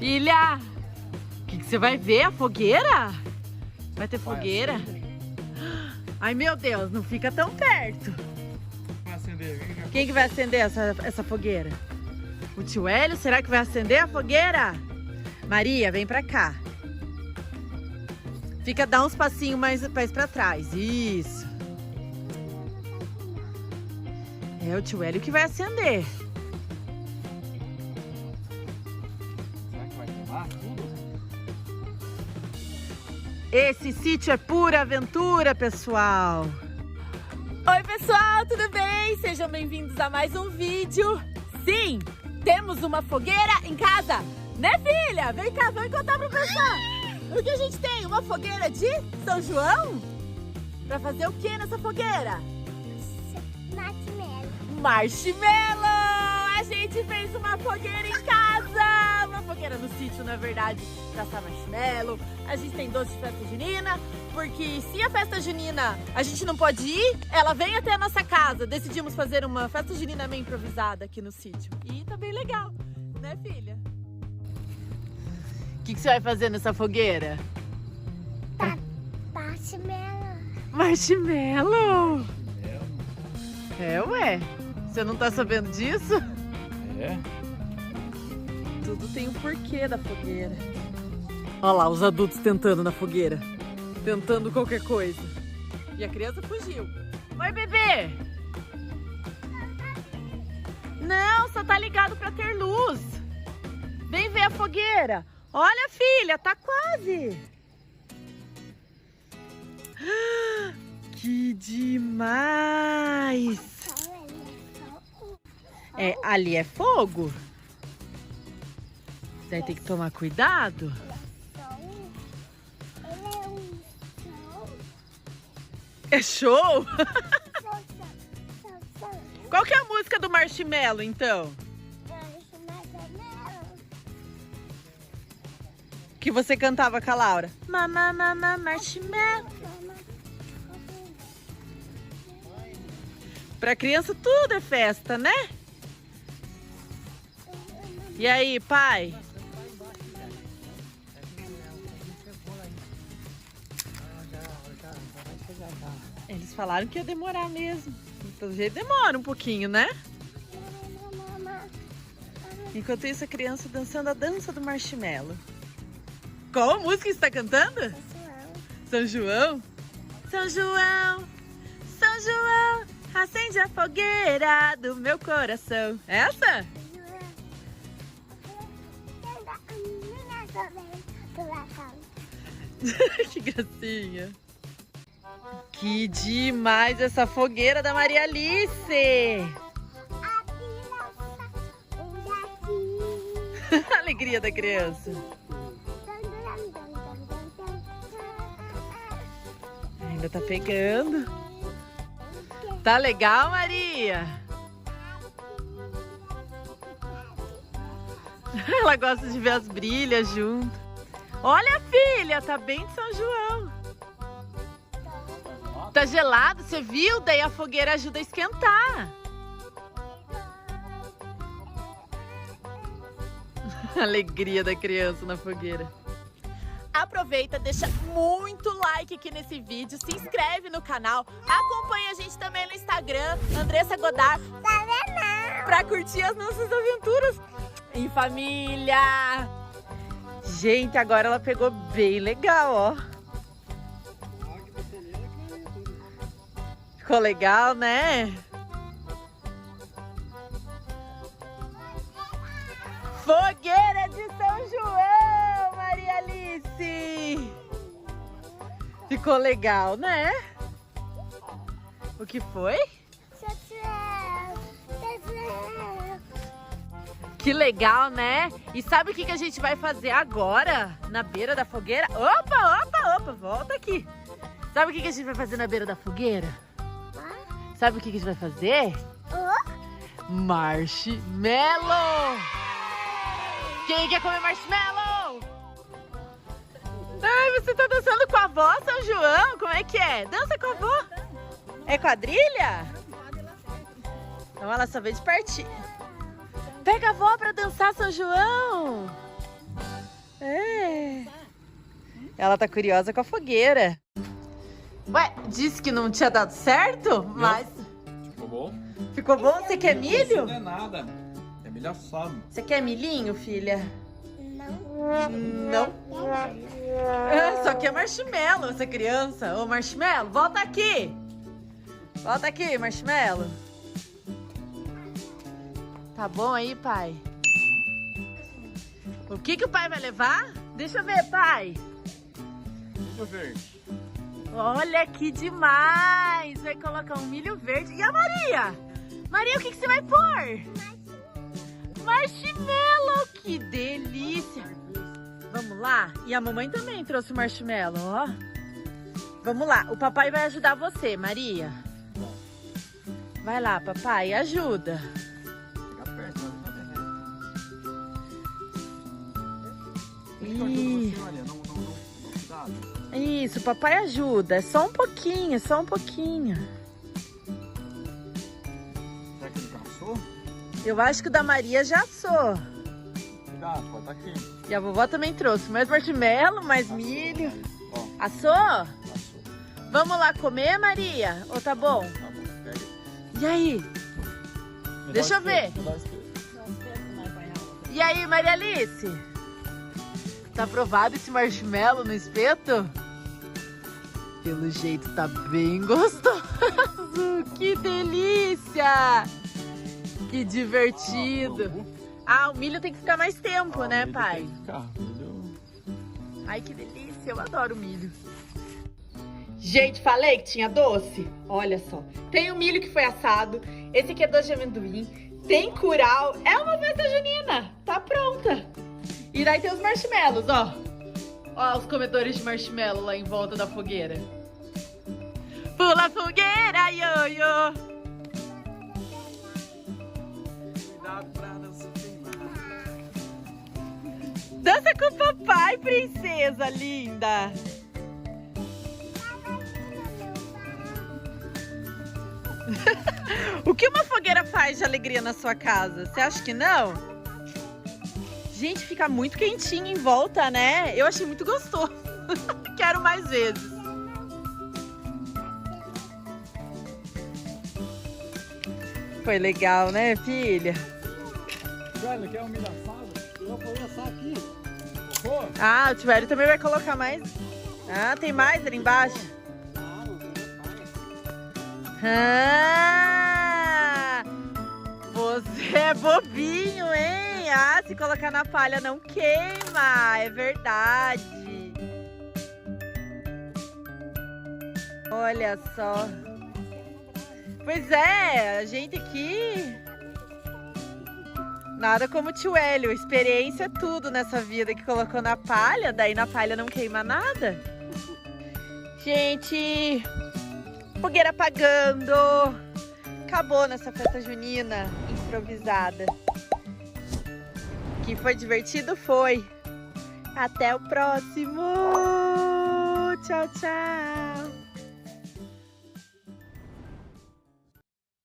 Filha, o que você vai ver? A fogueira? Vai ter fogueira? Ai, meu Deus, não fica tão perto. Vai acender. Quem que vai acender essa fogueira? O tio Hélio? Será que vai acender a fogueira? Maria, vem pra cá. Dá uns passinhos mais pra trás. Isso. É o tio Hélio que vai acender. Será que vai queimar tudo? Esse sítio é pura aventura, pessoal. Oi, pessoal, tudo bem? Sejam bem-vindos a mais um vídeo. Sim, temos uma fogueira em casa. Né, filha? Vem cá, vamos contar pro pessoal. O que a gente tem? Uma fogueira de São João? Pra fazer o que nessa fogueira? Marshmallow. Marshmallow! A gente fez uma fogueira em casa! Uma fogueira no sítio, na verdade, pra assar marshmallow. A gente tem doce de festa junina, porque se a festa junina a gente não pode ir, ela vem até a nossa casa. Decidimos fazer uma festa junina meio improvisada aqui no sítio. E tá bem legal, né, filha? O que você vai fazer nessa fogueira? Marshmallow. Marshmallow! É, ué? Você não tá sabendo disso? É. Tudo tem um porquê da fogueira. Olha lá, os adultos tentando na fogueira. Tentando qualquer coisa. E a criança fugiu. Oi, bebê! Não, só tá ligado pra ter luz. Vem ver a fogueira. Olha, filha, tá quase. Que demais! É, ali é fogo. Você vai ter que tomar cuidado. É show? Qual que é a música do Marshmallow, então? Que você cantava com a Laura. Mamá, mamá, marshmallow. Pra criança tudo é festa, né? E aí, pai? Eles falaram que ia demorar mesmo. Pelo jeito demora um pouquinho, né? Enquanto isso, a criança dançando a dança do marshmallow. Qual a música que você está cantando? São João. São João, São João, acende a fogueira do meu coração. Essa? Que gracinha. Que demais essa fogueira da Maria Alice. A alegria da criança. Ainda tá pegando. Tá legal, Maria? Ela gosta de ver as brilhas junto. Olha, filha, tá bem de São João. Tá gelado, você viu? Daí a fogueira ajuda a esquentar. A alegria da criança na fogueira. Aproveita, deixa muito like aqui nesse vídeo, se inscreve no canal, acompanha a gente também no Instagram, Andressa Godard, pra curtir as nossas aventuras em família. Gente, agora ela pegou bem legal, ó. Ficou legal, né? Fogueira de São João, Maria Alice! Ficou legal, né? O que foi? Que legal, né? E sabe o que a gente vai fazer agora na beira da fogueira? Opa, volta aqui. Sabe o que a gente vai fazer na beira da fogueira? Sabe o que a gente vai fazer? Marshmallow! Quem quer comer marshmallow? Ai, você tá dançando com a avó, São João? Como é que é? Dança com a avó? É quadrilha? Então ela só veio de pertinho. Pega a avó pra dançar, São João! É. Ela tá curiosa com a fogueira. Ué, disse que não tinha dado certo, mas... Ficou bom? Ficou bom? Você quer milho? Não é nada. É milho assado. Você quer milhinho, filha? Não. Não? Só que é marshmallow, essa criança. Ô, marshmallow, volta aqui. Volta aqui, marshmallow. Tá bom aí, pai? O que o pai vai levar? Deixa eu ver, pai. Milho verde. Olha que demais! Vai colocar um milho verde. E a Maria? Maria, o que você vai pôr? Marshmallow! Que delícia! Vamos lá? E a mamãe também trouxe marshmallow, ó. Vamos lá, o papai vai ajudar você, Maria. Vai lá, papai, ajuda. Fica perto, mas não Ih. você, Maria. Não, cuidado. Isso, papai ajuda. É só um pouquinho, só um pouquinho. Será que ele já assou? Eu acho que o da Maria já assou. Cuidado, pode estar aqui. E a vovó também trouxe mais marshmallow, mais milho. Ó, Assou? assou. Vamos lá comer, Maria? Ou tá bom? Tá bom, pega. E aí? Deixa eu ver. E aí, Maria Alice? Tá aprovado esse marshmallow no espeto? Pelo jeito tá bem gostoso. Que delícia! Que divertido. Ah, o milho tem que ficar mais tempo, né, pai? Ai, que delícia. Eu adoro milho. Gente, falei que tinha doce? Olha só. Tem o milho que foi assado. Esse aqui é doce de amendoim. Tem curau. É uma festa junina. Tá pronta. E daí tem os marshmallows, ó. Ó os comedores de marshmallow lá em volta da fogueira. Pula fogueira, ioiô. Cuidado pra não se queimar. Dança com o papai, princesa linda. O que uma fogueira faz de alegria na sua casa? Você acha que não? Gente, fica muito quentinho em volta, né? Eu achei muito gostoso. Quero mais vezes. Foi legal, né, filha? Velho, quer um milho assado? Eu vou assar aqui. Pô? Ah, o Tivério também vai colocar mais. Ah, tem mais ali embaixo. Ah, você é bobinho, hein? Ah, se colocar na palha não queima, é verdade. Olha só. Pois é, a gente aqui... Nada como o tio Hélio, experiência é tudo nessa vida, que colocou na palha, daí na palha não queima nada. Gente, fogueira apagando. Acabou nossa festa junina improvisada. Que foi divertido, foi. Até o próximo. Tchau, tchau.